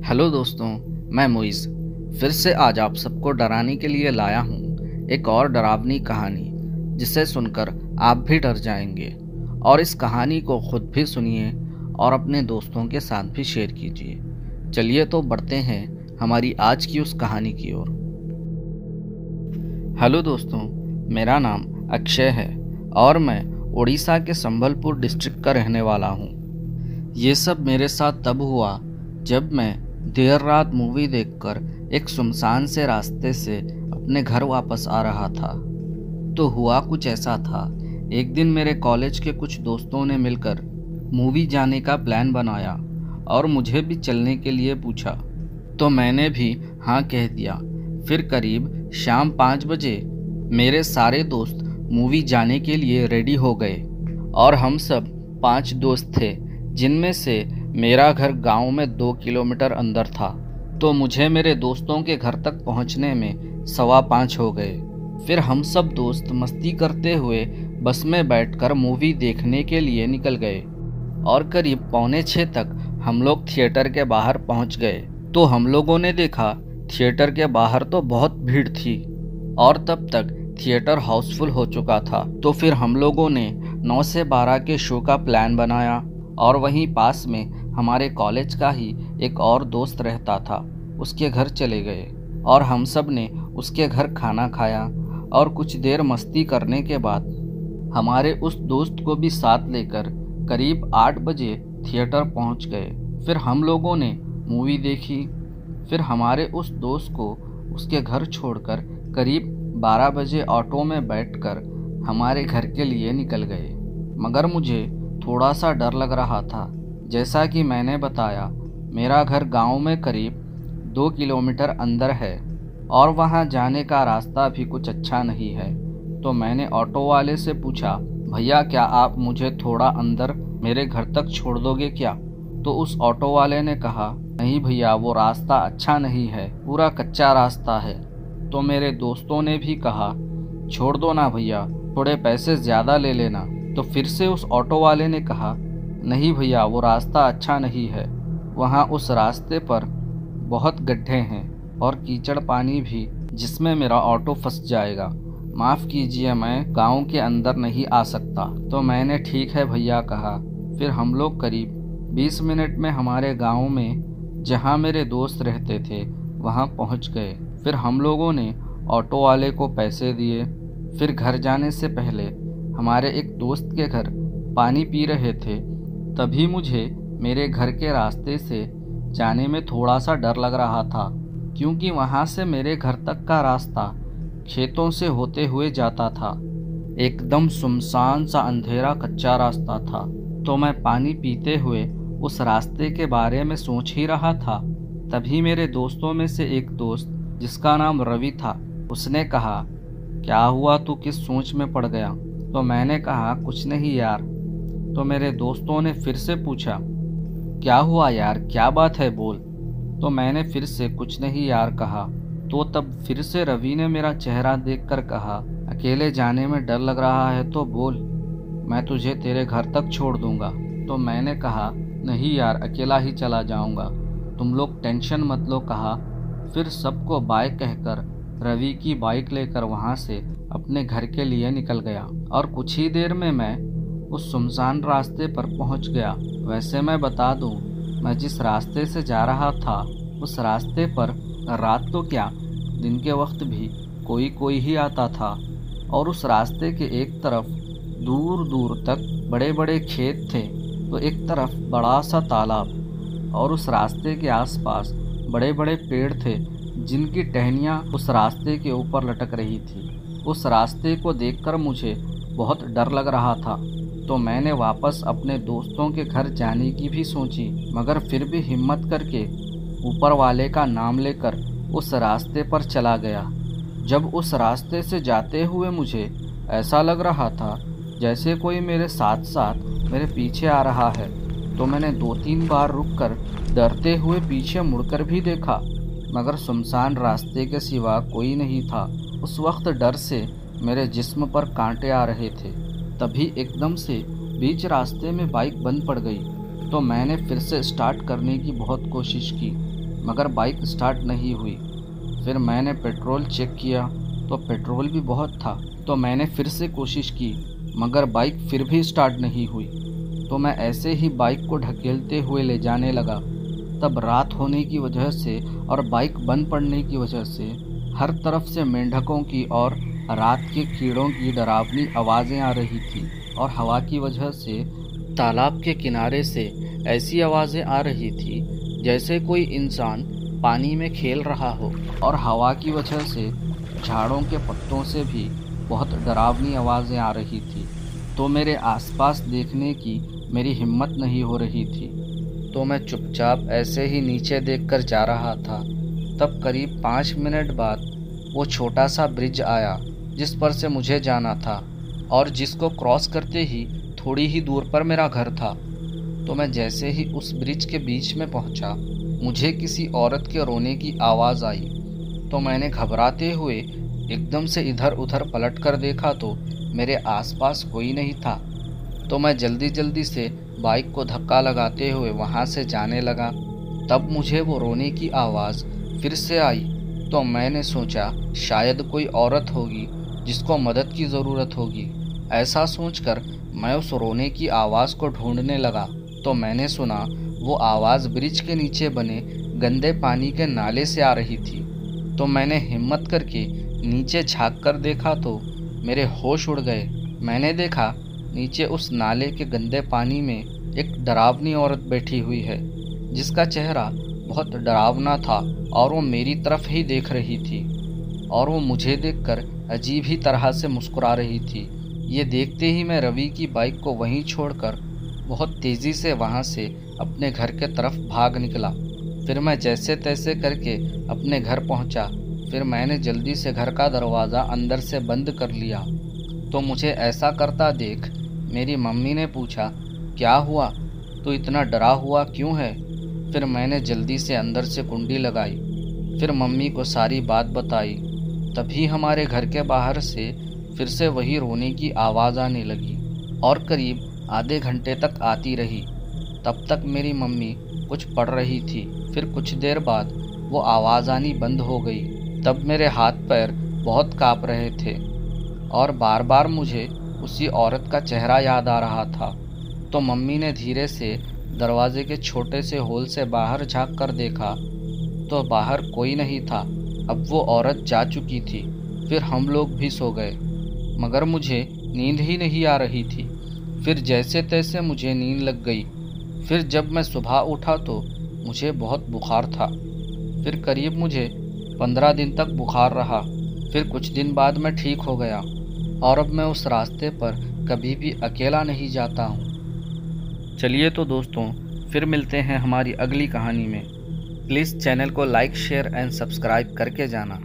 Hello दोस्तों, मैं मुइज़ फिर से आज आप सबको डराने के लिए लाया हूँ एक और डरावनी कहानी, जिसे सुनकर आप भी डर जाएंगे। और इस कहानी को खुद भी सुनिए और अपने दोस्तों के साथ भी शेयर कीजिए। चलिए तो बढ़ते हैं हमारी आज की उस कहानी की ओर। हेलो दोस्तों, मेरा नाम अक्षय है और मैं उड़ीसा के संबलपुर डिस्ट्रिक्ट का रहने वाला हूँ। ये सब मेरे साथ तब हुआ जब मैं देर रात मूवी देखकर एक सुनसान से रास्ते से अपने घर वापस आ रहा था। तो हुआ कुछ ऐसा था, एक दिन मेरे कॉलेज के कुछ दोस्तों ने मिलकर मूवी जाने का प्लान बनाया और मुझे भी चलने के लिए पूछा। तो मैंने भी हाँ कह दिया। फिर करीब शाम 5 बजे मेरे सारे दोस्त मूवी जाने के लिए रेडी हो गए और हम सब 5 दोस्त थे, जिनमें से मेरा घर गांव में 2 किलोमीटर अंदर था। तो मुझे मेरे दोस्तों के घर तक पहुंचने में 5:15 हो गए। फिर हम सब दोस्त मस्ती करते हुए बस में बैठकर मूवी देखने के लिए निकल गए और करीब 5:45 तक हम लोग थिएटर के बाहर पहुंच गए। तो हम लोगों ने देखा थिएटर के बाहर तो बहुत भीड़ थी और तब तक थिएटर हाउसफुल हो चुका था। तो फिर हम लोगों ने 9 से 12 के शो का प्लान बनाया और वहीं पास में हमारे कॉलेज का ही एक और दोस्त रहता था, उसके घर चले गए और हम सब ने उसके घर खाना खाया और कुछ देर मस्ती करने के बाद हमारे उस दोस्त को भी साथ लेकर करीब 8 बजे थिएटर पहुंच गए। फिर हम लोगों ने मूवी देखी। फिर हमारे उस दोस्त को उसके घर छोड़कर करीब 12 बजे ऑटो में बैठकर हमारे घर के लिए निकल गए। मगर मुझे थोड़ा सा डर लग रहा था। जैसा कि मैंने बताया, मेरा घर गांव में करीब 2 किलोमीटर अंदर है और वहां जाने का रास्ता भी कुछ अच्छा नहीं है। तो मैंने ऑटो वाले से पूछा, भैया क्या आप मुझे थोड़ा अंदर मेरे घर तक छोड़ दोगे क्या? तो उस ऑटो वाले ने कहा, नहीं भैया, वो रास्ता अच्छा नहीं है, पूरा कच्चा रास्ता है। तो मेरे दोस्तों ने भी कहा, छोड़ दो ना भैया, थोड़े पैसे ज़्यादा ले लेना। तो फिर से उस ऑटो वाले ने कहा, नहीं भैया, वो रास्ता अच्छा नहीं है, वहाँ उस रास्ते पर बहुत गड्ढे हैं और कीचड़ पानी भी, जिसमें मेरा ऑटो फंस जाएगा। माफ़ कीजिए, मैं गांव के अंदर नहीं आ सकता। तो मैंने ठीक है भैया कहा। फिर हम लोग करीब 20 मिनट में हमारे गांव में, जहां मेरे दोस्त रहते थे, वहां पहुंच गए। फिर हम लोगों ने ऑटो वाले को पैसे दिए। फिर घर जाने से पहले हमारे एक दोस्त के घर पानी पी रहे थे। तभी मुझे मेरे घर के रास्ते से जाने में थोड़ा सा डर लग रहा था, क्योंकि वहाँ से मेरे घर तक का रास्ता खेतों से होते हुए जाता था। एकदम सुनसान सा अंधेरा कच्चा रास्ता था। तो मैं पानी पीते हुए उस रास्ते के बारे में सोच ही रहा था। तभी मेरे दोस्तों में से एक दोस्त, जिसका नाम रवि था, उसने कहा, क्या हुआ, तू किस सोच में पड़ गया? तो मैंने कहा, कुछ नहीं यार। तो मेरे दोस्तों ने फिर से पूछा, क्या हुआ यार, क्या बात है, बोल। तो मैंने फिर से कुछ नहीं यार कहा। तो तब फिर से रवि ने मेरा चेहरा देखकर कहा, अकेले जाने में डर लग रहा है तो बोल, मैं तुझे तेरे घर तक छोड़ दूंगा। तो मैंने कहा, नहीं यार, अकेला ही चला जाऊंगा, तुम लोग टेंशन मत लो कहा। फिर सबको बाय कहकर रवि की बाइक लेकर वहाँ से अपने घर के लिए निकल गया और कुछ ही देर में मैं उस सुनसान रास्ते पर पहुंच गया। वैसे मैं बता दूं, मैं जिस रास्ते से जा रहा था, उस रास्ते पर रात तो क्या, दिन के वक्त भी कोई कोई ही आता था। और उस रास्ते के एक तरफ दूर दूर तक बड़े बड़े खेत थे, तो एक तरफ बड़ा सा तालाब और उस रास्ते के आसपास बड़े बड़े पेड़ थे, जिनकी टहनियाँ उस रास्ते के ऊपर लटक रही थी। उस रास्ते को देखकर मुझे बहुत डर लग रहा था। तो मैंने वापस अपने दोस्तों के घर जाने की भी सोची, मगर फिर भी हिम्मत करके ऊपर वाले का नाम लेकर उस रास्ते पर चला गया। जब उस रास्ते से जाते हुए मुझे ऐसा लग रहा था जैसे कोई मेरे साथ साथ मेरे पीछे आ रहा है, तो मैंने 2-3 बार रुककर डरते हुए पीछे मुड़कर भी देखा, मगर सुनसान रास्ते के सिवा कोई नहीं था। उस वक्त डर से मेरे जिस्म पर कांटे आ रहे थे। तभी एकदम से बीच रास्ते में बाइक बंद पड़ गई। तो मैंने फिर से स्टार्ट करने की बहुत कोशिश की, मगर बाइक स्टार्ट नहीं हुई। फिर मैंने पेट्रोल चेक किया तो पेट्रोल भी बहुत था। तो मैंने फिर से कोशिश की, मगर बाइक फिर भी स्टार्ट नहीं हुई। तो मैं ऐसे ही बाइक को ढकेलते हुए ले जाने लगा। तब रात होने की वजह से और बाइक बंद पड़ने की वजह से हर तरफ से मेंढकों की और रात के कीड़ों की डरावनी आवाज़ें आ रही थी। और हवा की वजह से तालाब के किनारे से ऐसी आवाज़ें आ रही थी जैसे कोई इंसान पानी में खेल रहा हो। और हवा की वजह से झाड़ों के पत्तों से भी बहुत डरावनी आवाज़ें आ रही थी। तो मेरे आसपास देखने की मेरी हिम्मत नहीं हो रही थी। तो मैं चुपचाप ऐसे ही नीचे देखकर जा रहा था। तब करीब 5 मिनट बाद वो छोटा सा ब्रिज आया जिस पर से मुझे जाना था और जिसको क्रॉस करते ही थोड़ी ही दूर पर मेरा घर था। तो मैं जैसे ही उस ब्रिज के बीच में पहुंचा, मुझे किसी औरत के रोने की आवाज़ आई। तो मैंने घबराते हुए एकदम से इधर उधर पलट कर देखा तो मेरे आसपास कोई नहीं था। तो मैं जल्दी जल्दी से बाइक को धक्का लगाते हुए वहाँ से जाने लगा। तब मुझे वो रोने की आवाज़ फिर से आई। तो मैंने सोचा शायद कोई औरत होगी जिसको मदद की ज़रूरत होगी। ऐसा सोचकर मैं उस रोने की आवाज़ को ढूंढने लगा। तो मैंने सुना वो आवाज़ ब्रिज के नीचे बने गंदे पानी के नाले से आ रही थी। तो मैंने हिम्मत करके नीचे झांक कर देखा तो मेरे होश उड़ गए। मैंने देखा नीचे उस नाले के गंदे पानी में एक डरावनी औरत बैठी हुई है जिसका चेहरा बहुत डरावना था और वो मेरी तरफ ही देख रही थी और वो मुझे देखकर अजीब ही तरह से मुस्कुरा रही थी। ये देखते ही मैं रवि की बाइक को वहीं छोड़कर बहुत तेज़ी से वहाँ से अपने घर के तरफ भाग निकला। फिर मैं जैसे तैसे करके अपने घर पहुँचा। फिर मैंने जल्दी से घर का दरवाज़ा अंदर से बंद कर लिया। तो मुझे ऐसा करता देख मेरी मम्मी ने पूछा, क्या हुआ, तो इतना डरा हुआ क्यों है? फिर मैंने जल्दी से अंदर से कुंडी लगाई। फिर मम्मी को सारी बात बताई। तभी हमारे घर के बाहर से फिर से वही रोने की आवाज़ आने लगी और करीब आधे घंटे तक आती रही। तब तक मेरी मम्मी कुछ पढ़ रही थी। फिर कुछ देर बाद वो आवाज़ आनी बंद हो गई। तब मेरे हाथ पैर बहुत काँप रहे थे और बार बार मुझे उसी औरत का चेहरा याद आ रहा था। तो मम्मी ने धीरे से दरवाजे के छोटे से होल से बाहर झांक कर देखा तो बाहर कोई नहीं था। अब वो औरत जा चुकी थी। फिर हम लोग भी सो गए, मगर मुझे नींद ही नहीं आ रही थी। फिर जैसे तैसे मुझे नींद लग गई। फिर जब मैं सुबह उठा तो मुझे बहुत बुखार था। फिर करीब मुझे 15 दिन तक बुखार रहा। फिर कुछ दिन बाद मैं ठीक हो गया और अब मैं उस रास्ते पर कभी भी अकेला नहीं जाता हूँ। चलिए तो दोस्तों, फिर मिलते हैं हमारी अगली कहानी में। प्लीज़ चैनल को लाइक, शेयर एंड सब्सक्राइब करके जाना।